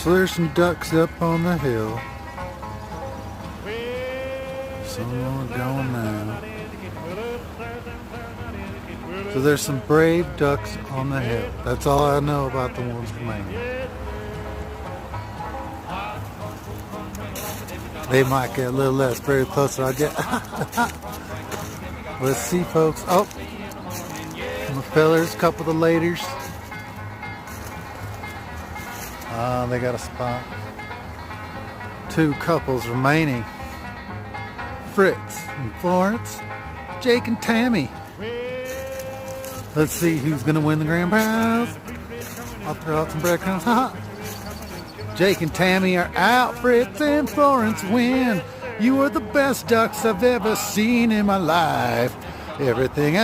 So there's some ducks up on the hill. Someone going now. So there's some brave ducks on the hill. That's all I know about the ones remaining. They might get a little less brave closer I get. Let's see, folks. Oh, the fellers, a couple of the ladies. They got a spot. 2 couples remaining. Fritz and Florence, Jake and Tammy. Let's see who's gonna win the grand prize. I'll throw out some breadcrumbs. Jake and Tammy are out. Fritz and Florence win. You are the best ducks I've ever seen in my life. Everything